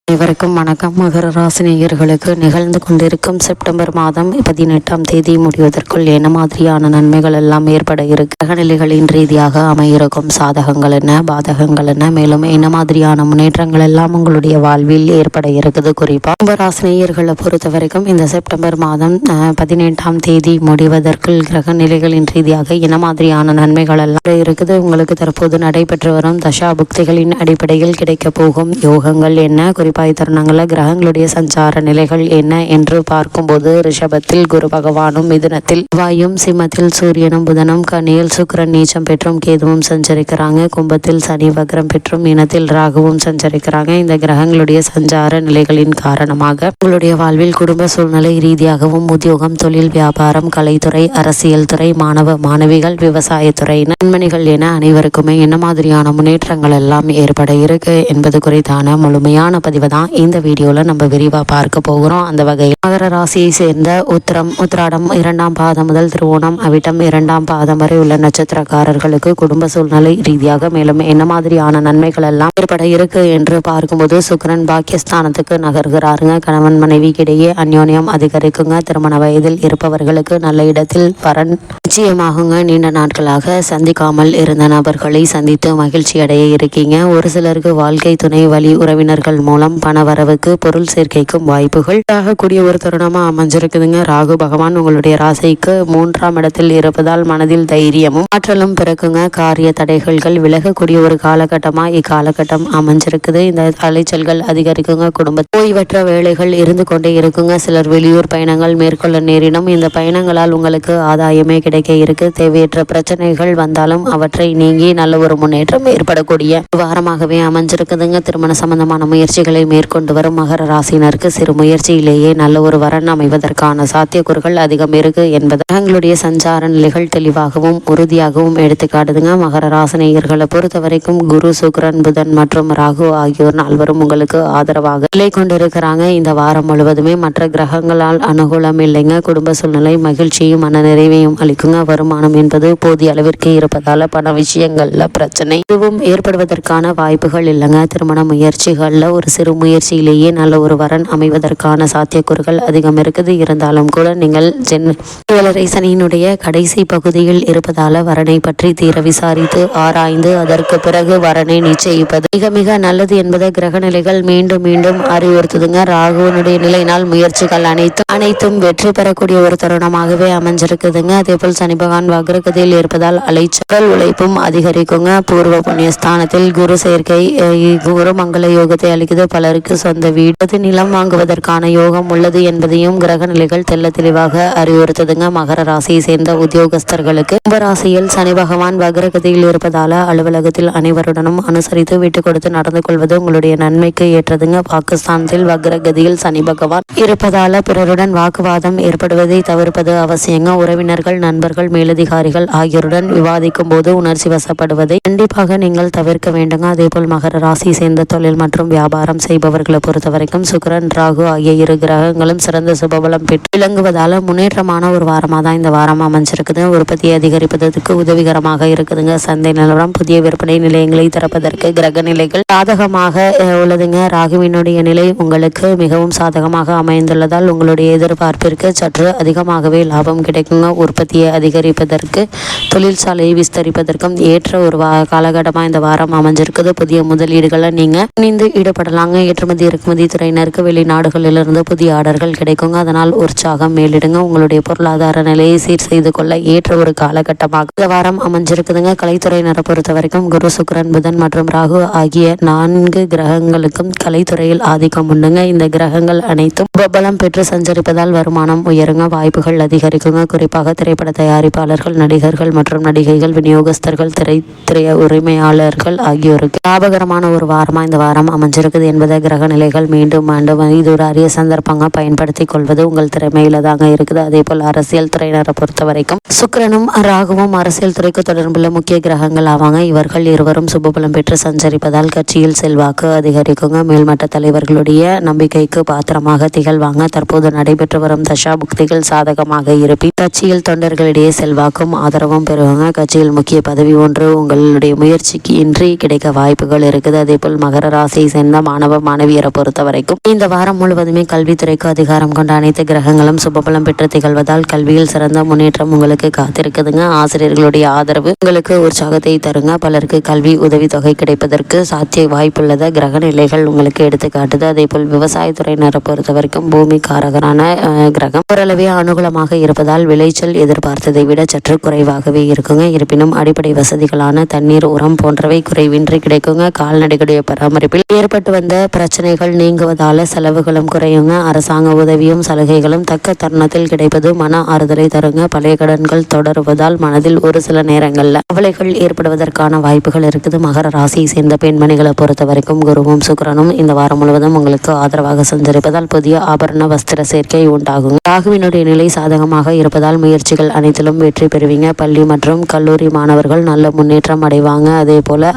அனைவருக்கும் வணக்கம். மகர ராசினியர்களுக்கு நிகழ்ந்து கொண்டிருக்கும் செப்டம்பர் மாதம் 18ஆம் தேதி முடிவதற்குள் என்ன மாதிரியான நன்மைகள் எல்லாம் ஏற்பட இருக்கு, கிரகநிலைகளின் ரீதியாக அமையிருக்கும் சாதகங்கள் என்ன, பாதகங்கள் என்ன, மேலும் என்ன மாதிரியான முன்னேற்றங்கள் எல்லாம் உங்களுடைய வாழ்வில் ஏற்பட இருக்குது. குறிப்பா கும்பராசினியர்களை பொறுத்த வரைக்கும் இந்த செப்டம்பர் மாதம் 18ஆம் தேதி முடிவதற்குள் கிரகநிலைகளின் ரீதியாக என்ன மாதிரியான நன்மைகள் எல்லாம் இருக்குது. உங்களுக்கு தற்போது நடைபெற்று வரும் தசா புக்திகளின் அடிப்படையில் கிடைக்க போகும் யோகங்கள் என்ன, குறிப்பாக தருணங்களில் கிரகங்களுடைய சஞ்சார நிலைகள் என்ன என்று பார்க்கும்போது ரிஷபத்தில் குரு பகவானும், மிதுனத்தில் வாயும், சிம்மத்தில் சூரியனும், புதனும், கன்னியில் சுக்கிரன் நீச்சம் பெற்றும் கேதுவும் சஞ்சரிக்கிறாங்க, கும்பத்தில் சனி வக்ரம் பெற்றும், மீனத்தில் ராகுவும் சஞ்சரிக்கிறாங்க. இந்த கிரகங்களுடைய சஞ்சார நிலைகளின் காரணமாக உங்களுடைய வாழ்வில் குடும்ப சூழ்நிலை ரீதியாகவும், உத்தியோகம், தொழில், வியாபாரம், கலைத்துறை, அரசியல் துறை, மாணவ மாணவிகள், விவசாயத்துறை, நண்பணிகள் என அனைவருக்குமே என்ன மாதிரியான முன்னேற்றங்கள் எல்லாம் ஏற்பட இருக்கு என்பது குறித்தான முழுமையான பதிவு தான் இந்த வீடியோல நம்ம விரிவா பார்க்க போகிறோம். அந்த வகையில் மகர ராசியை சேர்ந்த உத்திராடம் 2ஆம் பாதம் முதல் திருவோணம் அவிட்டம் 2ஆம் பாதம் வரை உள்ள நட்சத்திரக்காரர்களுக்கு குடும்ப சூழ்நிலை ரீதியாக மேலும் என்ன மாதிரியான நன்மைகள் எல்லாம் ஏற்பட இருக்கு என்று பார்க்கும்போது சுக்கிரன் பாக்கியஸ்தானத்துக்கு நகர்கிறாருங்க. கணவன் மனைவிக்கிடையே அந்யோன்யம் அதிகரிக்குங்க. திருமண வயதில் இருப்பவர்களுக்கு நல்ல இடத்தில் வரன் நிச்சயமாகுங்க. நீண்ட நாட்களாக சந்திக்காமல் இருந்த நபர்களை சந்தித்து மகிழ்ச்சி அடைய இருக்கீங்க. ஒரு சிலருக்கு வாழ்க்கை துணை வழி உறவினர்கள் மூலம் பணவரவுக்கு, பொருள் சேர்க்கைக்கும் வாய்ப்புகள் ஆகக்கூடிய ஒரு தருணமா அமைஞ்சிருக்குதுங்க. ராகு பகவான் உங்களுடைய ராசிக்கு 3ஆம் இடத்தில் இருப்பதால் மனதில் தைரியமும் ஆற்றலும் பிறக்குங்க. காரிய தடைகள் விலகக்கூடிய ஒரு காலகட்டமா இக்காலகட்டம் அமைஞ்சிருக்குது. இந்த அலைச்சல்கள் அதிகரிக்குங்க. குடும்ப ஓய்வற்ற வேலைகள் இருந்து கொண்டே இருக்குங்க. சிலர் வெளியூர் பயணங்கள் மேற்கொள்ள நேரிடும். இந்த பயணங்களால் உங்களுக்கு ஆதாயமே கிடைக்க இருக்கு. தேவையற்ற பிரச்சனைகள் வந்தாலும் அவற்றை நீங்கி நல்ல ஒரு முன்னேற்றம் ஏற்படக்கூடிய வாரமாகவே அமைஞ்சிருக்குதுங்க. திருமண சம்பந்தமான முயற்சிகளை மேற்கொண்டு வரும் மகர ராசினருக்கு சிறு முயற்சியிலேயே நல்ல ஒரு வரன் அமைவதற்கான சாத்தியக்கூறுகள் அதிகம் இருக்கு என்பது தங்களுடைய சஞ்சார நிலைகள் தெளிவாகவும் உறுதியாகவும் எடுத்துக்காட்டுதுங்க. மகர ராசினியர்களை பொறுத்த வரைக்கும் குரு, சுக்கிரன், புதன் மற்றும் ராகு ஆகியோர் நால்வரும் உங்களுக்கு ஆதரவாக நிலை கொண்டிருக்கிறாங்க. இந்த வாரம் முழுவதுமே மற்ற கிரகங்களால் அனுகூலம் இல்லைங்க. குடும்ப சூழ்நிலை மகிழ்ச்சியும் மன நிறைவையும் அளிக்குங்க. வருமானம் என்பது போதிய அளவிற்கு இருப்பதால பண விஷயங்கள்ல பிரச்சனை எதுவும் ஏற்படுவதற்கான வாய்ப்புகள் இல்லைங்க. திருமண முயற்சிகள்ல ஒரு சிறு முயற்சியிலேயே நல்ல ஒரு வரன் அமைவதற்கான சாத்தியக்கூறுகள் அதிகம் இருக்குது. இருந்தாலும் கூட நீங்கள் ஏழரை சனியினுடைய கடைசி பகுதியில் இருப்பதால வரனை பற்றி தீர விசாரித்து ஆராய்ந்து அதற்கு பிறகு வரனை நிச்சயிப்பது மிக மிக நல்லது என்பதை கிரகநிலைகள் மீண்டும் மீண்டும் அறிவுறுத்துதுங்க. ராகுவனுடைய நிலையினால் முயற்சிகள் அனைத்தும் வெற்றி பெறக்கூடிய ஒரு தருணமாகவே அமைஞ்சிருக்குதுங்க. அதே போல் சனி பகவான் வக்ரகதியில் இருப்பதால் அலைச்சல் உழைப்பும் அதிகரிக்குங்க. பூர்வ புண்ணிய ஸ்தானத்தில் குரு சேர்க்கை குரு மங்கள யோகத்தை அளிக்குது. பலருக்கு சொந்த வீடு, நிலம் வாங்குவதற்கான யோகம் உள்ளது என்பதையும் கிரக நிலைகள் தெல்ல தெளிவாக அறிவுறுத்துதுங்க. மகர ராசியை சேர்ந்த உத்தியோகஸ்தர்களுக்கு கும்பராசியில் சனி பகவான் வக்ரகதியில் இருப்பதால அலுவலகத்தில் அனைவருடனும் அனுசரித்து விட்டு கொடுத்து நடந்து கொள்வது உங்களுடைய நன்மைக்கு ஏற்றதுங்க. பாகிஸ்தானத்தில் வக்ரகதியில் சனி பகவான் இருப்பதால பிறருடன் வாக்குவாதம் ஏற்படுவதை தவிர்ப்பது அவசியங்க. உறவினர்கள், நண்பர்கள், மேலதிகாரிகள் ஆகியோருடன் விவாதிக்கும் போது உணர்ச்சி வசப்படுவதை கண்டிப்பாக நீங்கள் தவிர்க்க வேண்டுங்க. அதே போல் மகர ராசியை சேர்ந்த தொழில் மற்றும் வியாபாரம் செய்பவர்களை பொறுத்த வரைக்கும் சுக்கிரன், ராகு ஆகிய இரு கிரகங்களும் சிறந்த சுபபலம் பெற்று விளங்குவதால முன்னேற்றமான ஒரு வாரமாக தான் இந்த வாரம் அமைஞ்சிருக்குது. உற்பத்தியை அதிகரிப்பதற்கு உதவிகரமாக இருக்குதுங்க. சந்தை நிலவரம் புதிய விற்பனை நிலையங்களை திறப்பதற்கு கிரக நிலைகள் சாதகமாக உள்ளதுங்க. ராகுவினுடைய நிலை உங்களுக்கு மிகவும் சாதகமாக அமைந்துள்ளதால் உங்களுடைய எதிர்பார்ப்பிற்கு சற்று அதிகமாகவே லாபம் கிடைக்குங்க. உற்பத்தியை அதிகரிப்பதற்கு, தொழிற்சாலையை விஸ்தரிப்பதற்கும் ஏற்ற ஒரு காலகட்டமாக இந்த வாரம் அமைஞ்சிருக்குது. புதிய முதலீடுகளை நீங்க இணைந்து ஈடுபடலாங்க. ஏற்றுமதி இறக்குமதி துறையினருக்கு வெளிநாடுகளிலிருந்து புதிய ஆர்டர்கள் கிடைக்குங்க. அதனால் உற்சாகம் மேலிடுங்க. உங்களுடைய பொருளாதார நிலையை சீர் செய்து கொள்ள ஏற்ற ஒரு காலகட்டமாக இந்த வாரம் அமைஞ்சிருக்குதுங்க. கலைத்துறையினரை பொறுத்த வரைக்கும் குரு, சுக்கிரன், புதன் மற்றும் ராகு ஆகிய 4 கிரகங்களுக்கும் கலைத்துறையில் ஆதிக்கம் உண்டுங்க. இந்த கிரகங்கள் அனைத்தும் பலம் பெற்று சஞ்சரிப்பதால் வருமானம் உயருங்க. வாய்ப்புகள் அதிகரிக்குங்க. குறிப்பாக திரைப்பட தயாரிப்பாளர்கள், நடிகர்கள் மற்றும் நடிகைகள், விநியோகஸ்தர்கள், திரை உரிமையாளர்கள் ஆகியோருக்கு லாபகரமான ஒரு வாரமா இந்த வாரம் அமைஞ்சிருக்குது என்பதை கிரக நிலைகள் மீண்டும் இது ஒரு அரிய சந்தர்ப்பங்க பயன்படுத்திக் கொள்வது உங்கள் திறமையில தாங்க இருக்குது. அதே போல் அரசியல் துறையினரை பொறுத்த வரைக்கும் சுக்கிரனும் ராகுவும் அரசியல் துறைக்கு தொடர்புள்ள முக்கிய கிரகங்கள் ஆவாங்க. இவர்கள் இருவரும் சுபபலம் பெற்று சஞ்சரிப்பதால் கட்சியில் செல்வாக்கு அதிகரிக்குங்க. மேல்மட்ட தலைவர்களுடைய நம்பிக்கைக்கு பாத்திரமாக திகழ்வாங்க. தற்போது நடைபெற்று வரும் தசா புக்திகள் சாதகமாக இருப்பி கட்சியில் தொண்டர்களிடையே செல்வாக்கும் ஆதரவும் பெறுவாங்க. கட்சியில் முக்கிய பதவி ஒன்று உங்களுடைய முயற்சிக்கு இன்றி கிடைக்க வாய்ப்புகள் இருக்குது. அதே போல் மகர ராசியை சேர்ந்த மாணவ மாணவியரை பொறுத்த வரைக்கும் இந்த வாரம் முழுவதுமே கல்வித்துறைக்கு அதிகாரம் கொண்ட அனைத்து கிரகங்களும் சுபபலம் பெற்று திகழ்வதால் கல்வியில் சிறந்த முன்னேற்றம் உங்களுக்கு காத்திருக்குதுங்க. ஆசிரியர்களுடைய ஆதரவு உங்களுக்கு உற்சாகத்தை தருங்க. பலருக்கு கல்வி உதவித்தொகை கிடைப்பதற்கு சாத்திய வாய்ப்புள்ளத கிரக நிலைகள் உங்களுக்கு எடுத்து காட்டுது. அதே போல் விவசாயத்துறையினரை பொறுத்த வரைக்கும் பூமி காரகரான கிரகம் ஓரளவே அனுகூலமாக இருப்பதால் விளைச்சல் எதிர்பார்த்ததை விட சற்று குறைவாகவே இருக்குங்க. இருப்பினும் அடிப்படை வசதிகளான தண்ணீர், உரம் போன்றவை குறைவின்றி கிடைக்குங்க. கால்நடைகளுடைய பராமரிப்பில் ஏற்பட்டு வந்த பிரச்சனைகள் நீங்குவதால செலவுகளும் குறையுங்க. அரசாங்க உதவியும் சலுகைகளும் தக்க தருணத்தில் கிடைப்பது மன ஆறுதலை தருங்க. பழைய கடன்கள் தொடருவதால் மனதில் ஒரு சில நேரங்கள்ல கவலைகள் ஏற்படுவதற்கான வாய்ப்புகள் இருக்குது. மகர ராசியை சேர்ந்த பெண்மணிகளை பொறுத்த வரைக்கும் குருவும் சுக்கிரனும் இந்த வாரம் முழுவதும் உங்களுக்கு ஆதரவாக சஞ்சரிப்பதால் புதிய ஆபரண வஸ்திர சேர்க்கை உண்டாகும். ராகுவினுடைய நிலை சாதகமாக இருப்பதால் முயற்சிகள் அனைத்திலும் வெற்றி பெறுவீங்க. பள்ளி மற்றும் கல்லூரி மாணவர்கள் நல்ல முன்னேற்றம் அடைவாங்க. அதே போல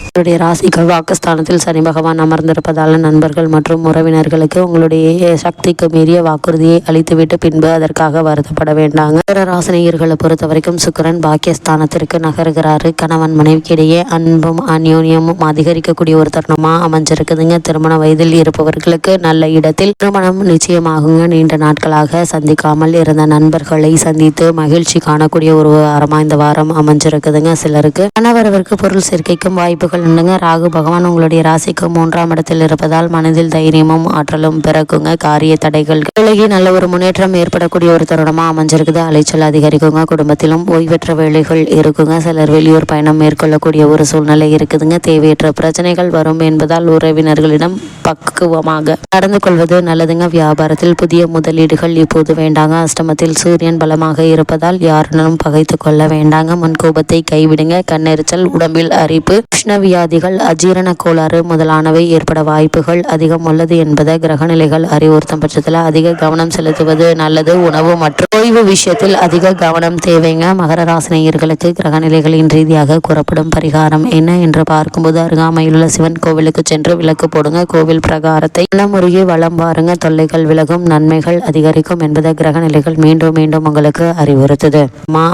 உங்களுடைய ராசிக்கு வாக்குஸ்தானத்தில் சனி பகவான் அமர்ந்திருப்பதால் நண்பர்கள் மற்றும் உறவினர்களுக்கு உங்களுடைய சக்திக்கு மீறிய வாக்குறுதியை அளித்துவிட்டு பின்பு அதற்காக வருத்தப்பட வேண்டாங்க. ராசினியர்களை பொறுத்த வரைக்கும் சுக்கிரன் பாக்கியஸ்தானத்திற்கு நகர்கிறாரு. கணவன் மனைவிக்கு இடையே அன்பும் அந்யோன்யமும் அதிகரிக்கக்கூடிய ஒரு தருணமா அமைஞ்சிருக்குதுங்க. திருமண வயதில் இருப்பவர்களுக்கு நல்ல இடத்தில் திருமணம் நிச்சயமாகுங்க. நீண்ட நாட்களாக சந்திக்காமல் இருந்த நண்பர்களை சந்தித்து மகிழ்ச்சி காணக்கூடிய ஒரு வாரமா இந்த வாரம் அமைஞ்சிருக்குதுங்க. சிலருக்கு கணவரவருக்கு பொருள் சேர்க்கைக்கும் வாய்ப்புகள் உண்டுங்க. ராகு பகவான் உங்களுடைய ராசிக்கு 3ஆம் இடத்தில் இருப்பதால் மனதில் தைரியமும் ஆற்றலும் பிறக்குங்க. காரிய தடைகள் விலகி நல்ல ஒரு முன்னேற்றம் ஏற்படக்கூடிய ஒரு தருணமா அமைஞ்சிருக்குது. அலைச்சல் அதிகரிக்குங்க. குடும்பத்திலும் ஓய்வற்ற வேலைகள் இருக்குங்க. சிலர் வெளியூர் பயணம் மேற்கொள்ளக்கூடிய ஒரு சூழ்நிலை இருக்குதுங்க. தேவையற்ற பிரச்சனைகள் வரும் என்பதால் உறவினர்களிடம் பக்குவமாக நடந்து கொள்வது நல்லதுங்க. வியாபாரத்தில் புதிய முதலீடுகள் இப்போது வேண்டாங்க. அஷ்டமத்தில் சூரியன் பலமாக இருப்பதால் யாருடனும் பகைத்து கொள்ள வேண்டாங்க. முன்கோபத்தை கைவிடுங்க. கண்ணெரிச்சல், உடம்பில் அரிப்பு, உஷ்ணவியாதிகள், அஜீரண கோளாறு முதலானவை ஏற்பட வாய்ப்புகள் அதிகம் உள்ளது என்பதை கிரகநிலைகள் அறிவுறுத்தும் பட்சத்தில் அதிக கவனம் செலுத்துவது நல்லது. உணவு மற்றும் ஓய்வு விஷயத்தில் அதிக கவனம் தேவைங்க. மகர ராசினியர்களுக்கு கிரகநிலைகளின் ரீதியாக கூறப்படும் பரிகாரம் என்ன என்று பார்க்கும்போது அருகாமையில் உள்ள சிவன் கோவிலுக்கு சென்று விளக்கு போடுங்க. கோவில் பிரகாரத்தை முருகி வளம் பாருங்க. தொல்லைகள் விலகும், நன்மைகள் அதிகரிக்கும் என்பதை கிரகநிலைகள் மீண்டும் மீண்டும் உங்களுக்கு அறிவுறுத்துது.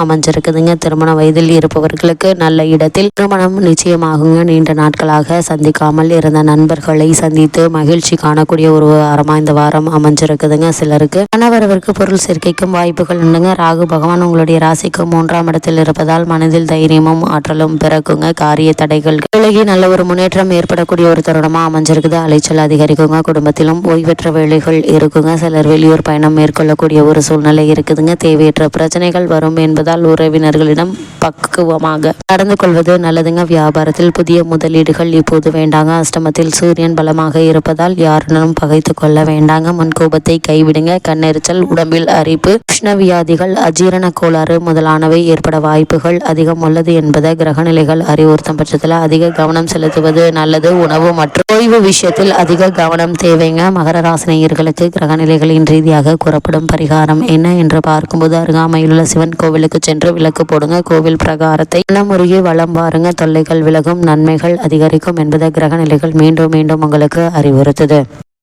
அமைஞ்சிருக்குதுங்க. திருமண வயதில் இருப்பவர்களுக்கு நல்ல இடத்தில் திருமணம் நிச்சயமாகுங்க. நீண்ட நாட்களாக சந்திக்காமல் இருந்த நண்பர்களை சந்தித்து மகிழ்ச்சி காணக்கூடிய ஒரு வாரமா இந்த வாரம் அமைஞ்சிருக்குதுங்க. சிலருக்கு கணவரவருக்கு பொருள் சேர்க்கைக்கும் வாய்ப்புகள் உண்டுங்க. ராகு பகவான் உங்களுடைய ராசிக்கு 3ஆம் இடத்தில் இருப்பதால் மனதில் தைரியமும் ஆற்றலும் பிறக்குங்க. காரிய தடைகள் விலகி நல்ல ஒரு முன்னேற்றம் ஏற்படக்கூடிய ஒரு தருணமா அமைஞ்சிருக்குது. அலைச்சல் அதிகரிக்குங்க. குடும்பத்திலும் ஓய்வற்ற வேலைகள் இருக்குங்க. சிலர் வெளியூர் பயணம் மேற்கொள்ளக்கூடிய ஒரு சூழ்நிலை இருக்குதுங்க. தேவையற்ற பிரச்சனைகள் வரும் என்பதால் உறவினர்களிடம் பக்குவமாக நடந்து கொள்வது நல்லதுங்க. வியாபாரத்தில் புதிய முதலீடுகள் இப்போது வேண்டாங்க. அஷ்டமத்தில் சூரியன் பலமாக இருப்பதால் யாருடனும் பகைத்து கொள்ள வேண்டாங்க. முன்கோபத்தை கைவிடுங்க. கண்ணெரிச்சல், உடம்பில் அரிப்பு, உஷ்ணவியாதிகள், அஜீரண கோளாறு முதலானவை ஏற்பட வாய்ப்புகள் அதிகம் உள்ளது என்பதை கிரகநிலைகள் அறிவுறுத்தும் பட்சத்தில் அதிக கவனம் செலுத்துவது நல்லது. உணவு மற்றும் ஓய்வு விஷயத்தில் அதிக கவனம் தேவைங்க. மகர ராசினியர்களுக்கு கிரகநிலைகளின் ரீதியாக கூறப்படும் பரிகாரம் என்ன என்று பார்க்கும்போது அருகாமையில் உள்ள சிவன் கோவிலுக்கு சென்று விளக்கு போடுங்க. கோவில் பிரகாரத்தை முருகி வளம் பாருங்க. தொல்லைகள் விலகும், நன்மைகள் அதிகரிக்கும் என்பதை கிரகநிலைகள் மீண்டும் மீண்டும் உங்களுக்கு அறிவுறுத்துது.